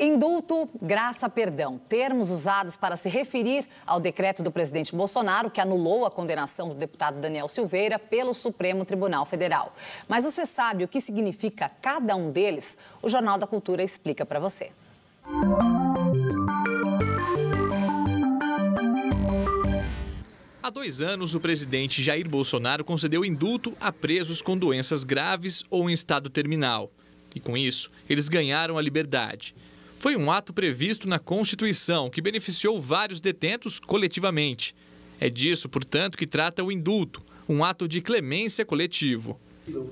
Indulto, graça, perdão, termos usados para se referir ao decreto do presidente Bolsonaro que anulou a condenação do deputado Daniel Silveira pelo Supremo Tribunal Federal. Mas você sabe o que significa cada um deles? O Jornal da Cultura explica para você. Há 2 anos, o presidente Jair Bolsonaro concedeu indulto a presos com doenças graves ou em estado terminal. E com isso, eles ganharam a liberdade. Foi um ato previsto na Constituição que beneficiou vários detentos coletivamente. É disso, portanto, que trata o indulto, um ato de clemência coletivo.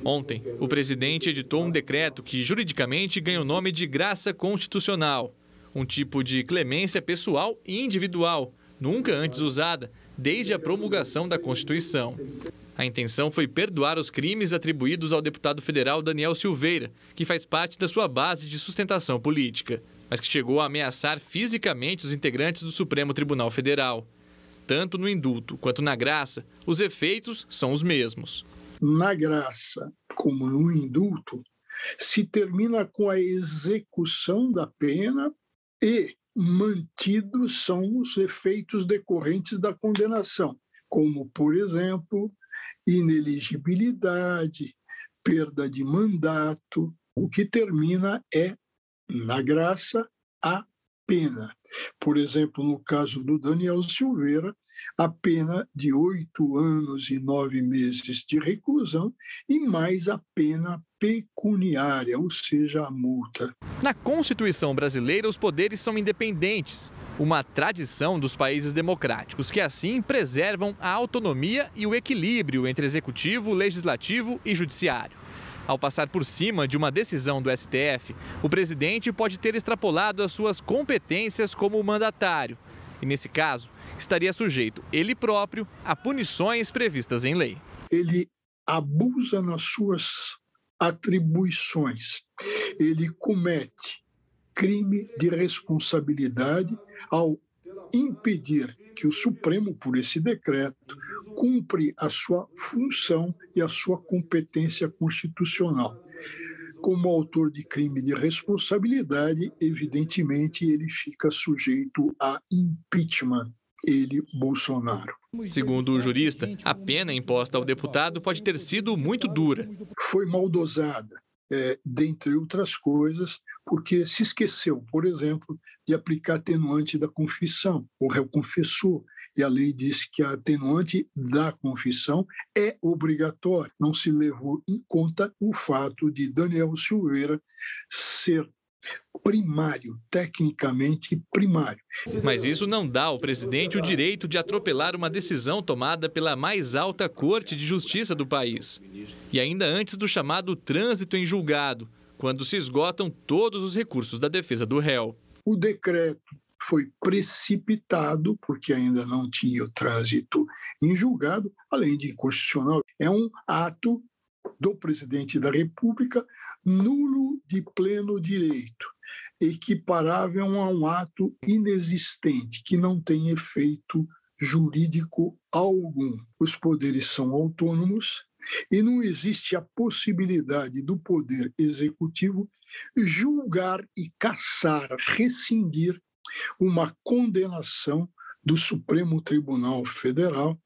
Ontem, o presidente editou um decreto que juridicamente ganha o nome de graça constitucional, um tipo de clemência pessoal e individual, nunca antes usada, desde a promulgação da Constituição. A intenção foi perdoar os crimes atribuídos ao deputado federal Daniel Silveira, que faz parte da sua base de sustentação política, mas que chegou a ameaçar fisicamente os integrantes do Supremo Tribunal Federal. Tanto no indulto quanto na graça, os efeitos são os mesmos. Na graça, como no indulto, se termina com a execução da pena e mantidos são os efeitos decorrentes da condenação, como, por exemplo, inelegibilidade, perda de mandato. O que termina é, na graça, a pena. Por exemplo, no caso do Daniel Silveira, a pena de 8 anos e 9 meses de reclusão e mais a pena pecuniária, ou seja, a multa. Na Constituição brasileira, os poderes são independentes, uma tradição dos países democráticos que assim preservam a autonomia e o equilíbrio entre executivo, legislativo e judiciário. Ao passar por cima de uma decisão do STF, o presidente pode ter extrapolado as suas competências como mandatário. E, nesse caso, estaria sujeito, ele próprio, a punições previstas em lei. Ele abusa nas suas atribuições. Ele comete crime de responsabilidade ao impedir que o Supremo, por esse decreto, cumpre a sua função e a sua competência constitucional. Como autor de crime de responsabilidade, evidentemente, ele fica sujeito a impeachment, ele, Bolsonaro. Segundo o jurista, a pena imposta ao deputado pode ter sido muito dura. Foi maldosada, dentre outras coisas, porque se esqueceu, por exemplo, de aplicar a atenuante da confissão. O réu confessou e a lei diz que a atenuante da confissão é obrigatória. Não se levou em conta o fato de Daniel Silveira ser primário, tecnicamente primário. Mas isso não dá ao presidente o direito de atropelar uma decisão tomada pela mais alta corte de justiça do país. E ainda antes do chamado trânsito em julgado, quando se esgotam todos os recursos da defesa do réu. O decreto foi precipitado, porque ainda não tinha o trânsito em julgado, além de inconstitucional. É um ato do presidente da República nulo de pleno direito, equiparável a um ato inexistente, que não tem efeito jurídico algum. Os poderes são autônomos e não existe a possibilidade do poder executivo julgar e cassar, rescindir uma condenação do Supremo Tribunal Federal